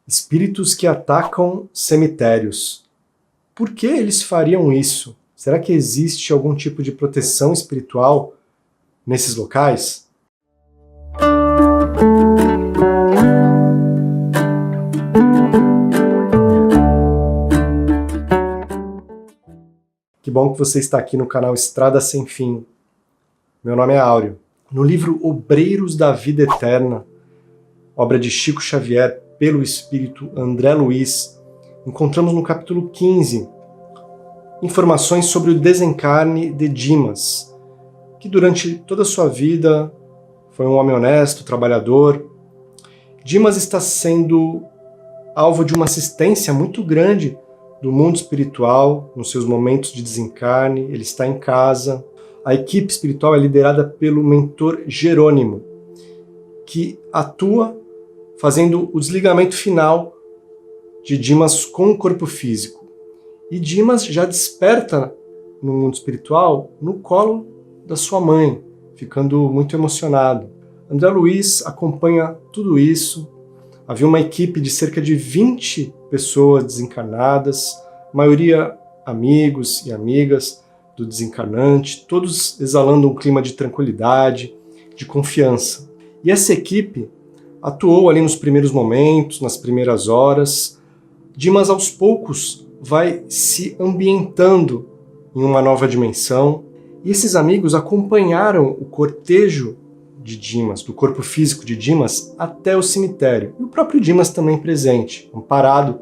Espíritos que atacam cemitérios. Por que eles fariam isso? Será que existe algum tipo de proteção espiritual nesses locais? Que bom que você está aqui no canal Estrada Sem Fim. Meu nome é Áureo. No livro Obreiros da Vida Eterna, obra de Chico Xavier pelo espírito André Luiz, encontramos no capítulo 15 informações sobre o desencarne de Dimas, que durante toda a sua vida foi um homem honesto, trabalhador. Dimas está sendo alvo de uma assistência muito grande do mundo espiritual nos seus momentos de desencarne. Ele está em casa. A equipe espiritual é liderada pelo mentor Jerônimo, que atua fazendo o desligamento final de Dimas com o corpo físico. E Dimas já desperta no mundo espiritual no colo da sua mãe, ficando muito emocionado. André Luiz acompanha tudo isso. Havia uma equipe de cerca de 20 pessoas desencarnadas, maioria amigos e amigas do desencarnante, todos exalando um clima de tranquilidade, de confiança. E essa equipe atuou ali nos primeiros momentos, nas primeiras horas. Dimas, aos poucos, vai se ambientando em uma nova dimensão. E esses amigos acompanharam o cortejo de Dimas, do corpo físico de Dimas, até o cemitério. E o próprio Dimas também presente, amparado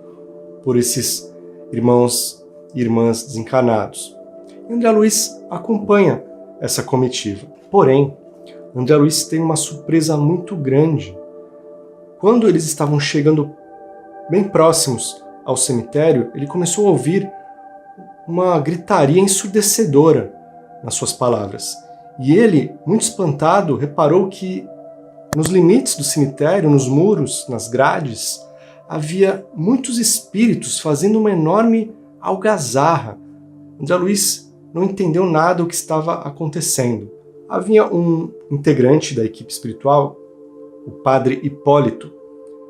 por esses irmãos e irmãs desencarnados. E André Luiz acompanha essa comitiva. Porém, André Luiz tem uma surpresa muito grande. Quando eles estavam chegando bem próximos ao cemitério, ele começou a ouvir uma gritaria ensurdecedora nas suas palavras. E ele, muito espantado, reparou que nos limites do cemitério, nos muros, nas grades, havia muitos espíritos fazendo uma enorme algazarra. André Luiz não entendeu nada do que estava acontecendo. Havia um integrante da equipe espiritual, o padre Hipólito,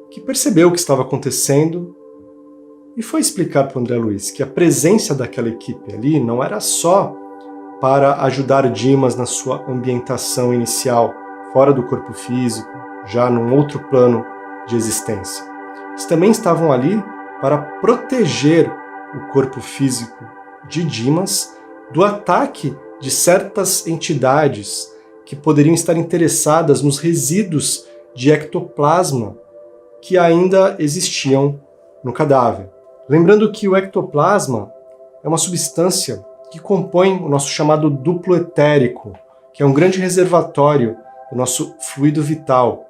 que percebeu o que estava acontecendo e foi explicar para o André Luiz que a presença daquela equipe ali não era só para ajudar Dimas na sua ambientação inicial, fora do corpo físico, já num outro plano de existência. Eles também estavam ali para proteger o corpo físico de Dimas do ataque de certas entidades que poderiam estar interessadas nos resíduos de ectoplasma que ainda existiam no cadáver. Lembrando que o ectoplasma é uma substância que compõe o nosso chamado duplo etérico, que é um grande reservatório do nosso fluido vital.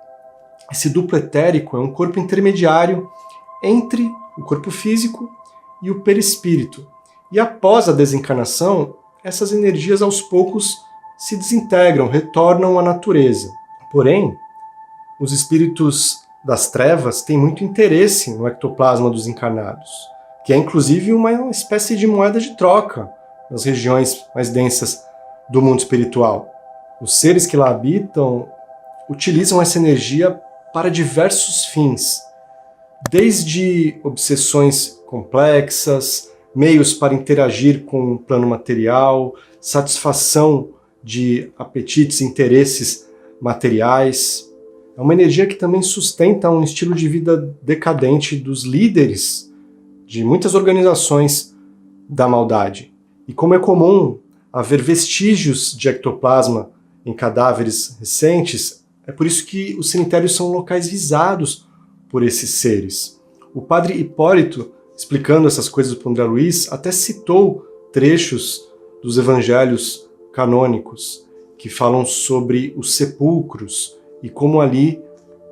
Esse duplo etérico é um corpo intermediário entre o corpo físico e o perispírito. E após a desencarnação, essas energias aos poucos se desintegram, retornam à natureza. Porém, os espíritos das trevas têm muito interesse no ectoplasma dos encarnados, que é inclusive uma espécie de moeda de troca nas regiões mais densas do mundo espiritual. Os seres que lá habitam utilizam essa energia para diversos fins, desde obsessões complexas, meios para interagir com o plano material, satisfação de apetites e interesses materiais. É uma energia que também sustenta um estilo de vida decadente dos líderes de muitas organizações da maldade. E como é comum haver vestígios de ectoplasma em cadáveres recentes, é por isso que os cemitérios são locais visados por esses seres. O padre Hipólito, explicando essas coisas para o André Luiz, até citou trechos dos evangelhos canônicos que falam sobre os sepulcros e como ali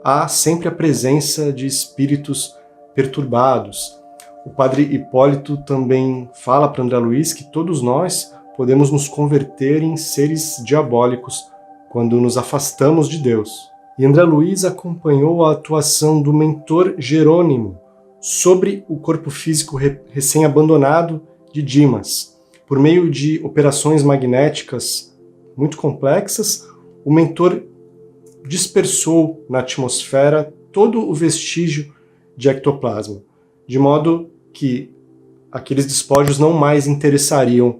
há sempre a presença de espíritos perturbados. O padre Hipólito também fala para André Luiz que todos nós podemos nos converter em seres diabólicos quando nos afastamos de Deus. E André Luiz acompanhou a atuação do mentor Jerônimo sobre o corpo físico recém-abandonado de Dimas. Por meio de operações magnéticas muito complexas, o mentor dispersou na atmosfera todo o vestígio de ectoplasma, de modo que aqueles despojos não mais interessariam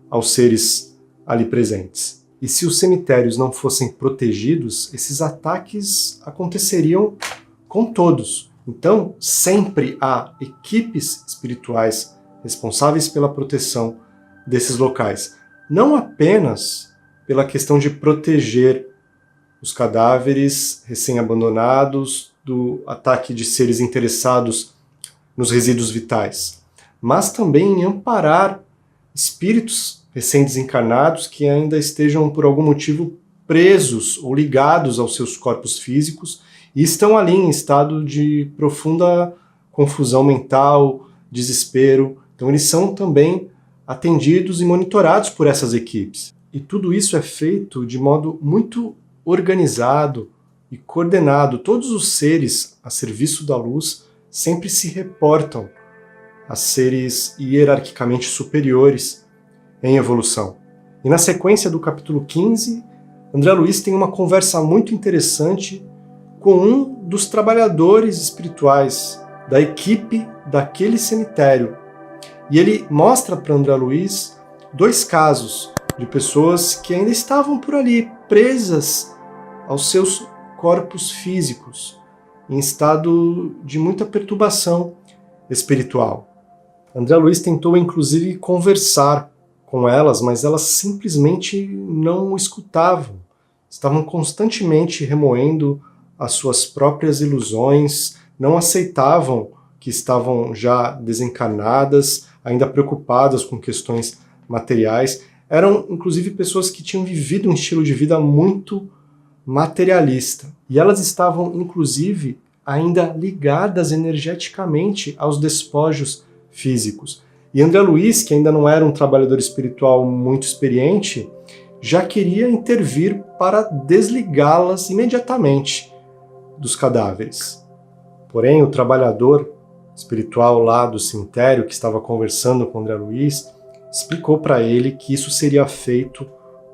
aos seres ali presentes. E se os cemitérios não fossem protegidos, esses ataques aconteceriam com todos. Então, sempre há equipes espirituais responsáveis pela proteção desses locais. Não apenas pela questão de proteger os cadáveres recém-abandonados do ataque de seres interessados nos resíduos vitais, mas também em amparar espíritos recém-desencarnados que ainda estejam por algum motivo presos ou ligados aos seus corpos físicos e estão ali em estado de profunda confusão mental, desespero. Então eles são também atendidos e monitorados por essas equipes. E tudo isso é feito de modo muito organizado e coordenado. Todos os seres a serviço da luz sempre se reportam a seres hierarquicamente superiores em evolução. E na sequência do capítulo 15, André Luiz tem uma conversa muito interessante com um dos trabalhadores espirituais da equipe daquele cemitério. E ele mostra para André Luiz 2 casos de pessoas que ainda estavam por ali, presas aos seus corpos físicos, em estado de muita perturbação espiritual. André Luiz tentou inclusive conversar com elas, mas elas simplesmente não o escutavam. Estavam constantemente remoendo as suas próprias ilusões, não aceitavam que estavam já desencarnadas, ainda preocupadas com questões materiais. Eram, inclusive, pessoas que tinham vivido um estilo de vida muito materialista. E elas estavam, inclusive, ainda ligadas energeticamente aos despojos físicos. E André Luiz, que ainda não era um trabalhador espiritual muito experiente, já queria intervir para desligá-las imediatamente dos cadáveres. Porém, o trabalhador espiritual lá do cemitério, que estava conversando com André Luiz, explicou para ele que isso seria feito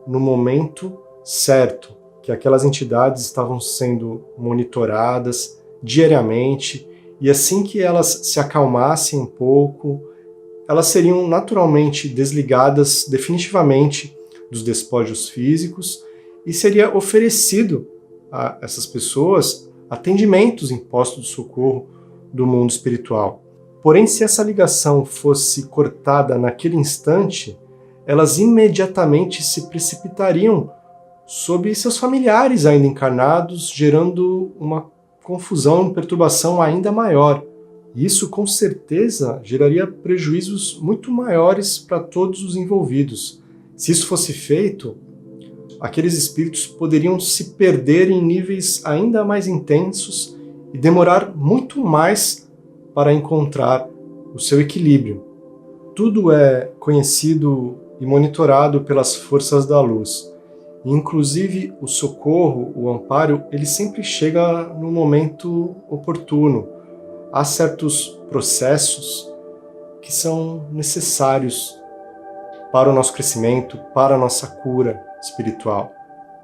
no momento certo, que aquelas entidades estavam sendo monitoradas diariamente, e assim que elas se acalmassem um pouco, elas seriam naturalmente desligadas definitivamente dos despojos físicos e seria oferecido a essas pessoas atendimentos em postos de socorro do mundo espiritual. Porém, se essa ligação fosse cortada naquele instante, elas imediatamente se precipitariam sobre seus familiares ainda encarnados, gerando uma confusão e perturbação ainda maior. E isso, com certeza, geraria prejuízos muito maiores para todos os envolvidos. Se isso fosse feito, aqueles espíritos poderiam se perder em níveis ainda mais intensos e demorar muito mais para encontrar o seu equilíbrio. Tudo é conhecido e monitorado pelas forças da luz. Inclusive o socorro, o amparo, ele sempre chega no momento oportuno. Há certos processos que são necessários para o nosso crescimento, para a nossa cura espiritual.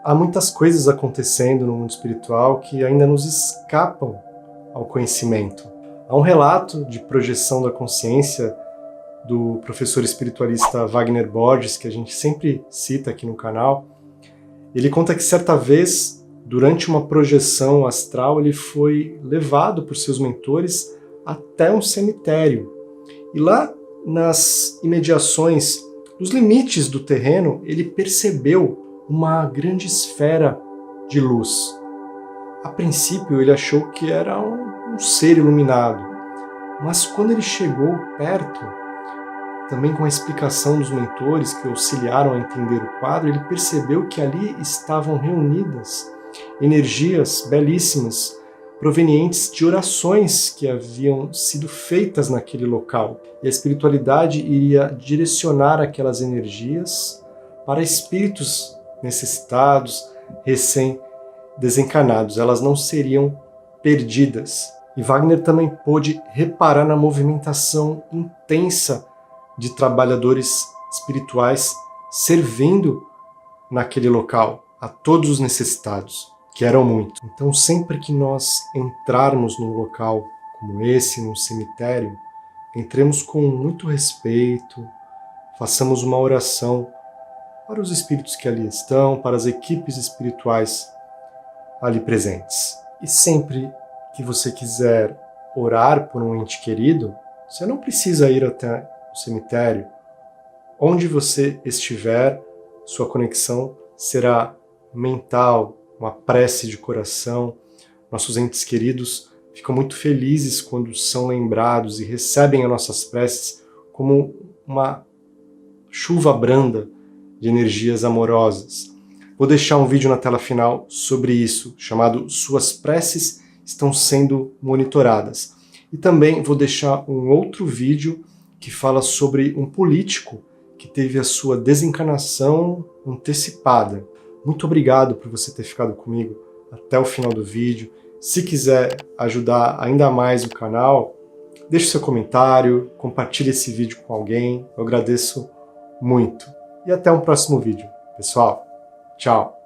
Há muitas coisas acontecendo no mundo espiritual que ainda nos escapam ao conhecimento. Há um relato de projeção da consciência do professor espiritualista Wagner Borges, que a gente sempre cita aqui no canal. Ele conta que certa vez, durante uma projeção astral, ele foi levado por seus mentores até um cemitério. E lá, nas imediações, nos limites do terreno, ele percebeu uma grande esfera de luz. A princípio, ele achou que era um ser iluminado. Mas quando ele chegou perto, também com a explicação dos mentores que auxiliaram a entender o quadro, ele percebeu que ali estavam reunidas energias belíssimas, provenientes de orações que haviam sido feitas naquele local. E a espiritualidade iria direcionar aquelas energias para espíritos necessitados, recém-desencarnados. Elas não seriam perdidas. E Wagner também pôde reparar na movimentação intensa de trabalhadores espirituais servindo naquele local a todos os necessitados, que eram muitos. Então, sempre que nós entrarmos num local como esse, num cemitério, entremos com muito respeito, façamos uma oração para os espíritos que ali estão, para as equipes espirituais ali presentes. E sempre que você quiser orar por um ente querido, você não precisa ir até o cemitério. Onde você estiver, sua conexão será mental, uma prece de coração. Nossos entes queridos ficam muito felizes quando são lembrados e recebem as nossas preces como uma chuva branda de energias amorosas. Vou deixar um vídeo na tela final sobre isso, chamado Suas Preces Estão Sendo Monitoradas. E também vou deixar um outro vídeo que fala sobre um político que teve a sua desencarnação antecipada. Muito obrigado por você ter ficado comigo até o final do vídeo. Se quiser ajudar ainda mais o canal, deixe seu comentário, compartilhe esse vídeo com alguém. Eu agradeço muito. E até um próximo vídeo. Pessoal, tchau!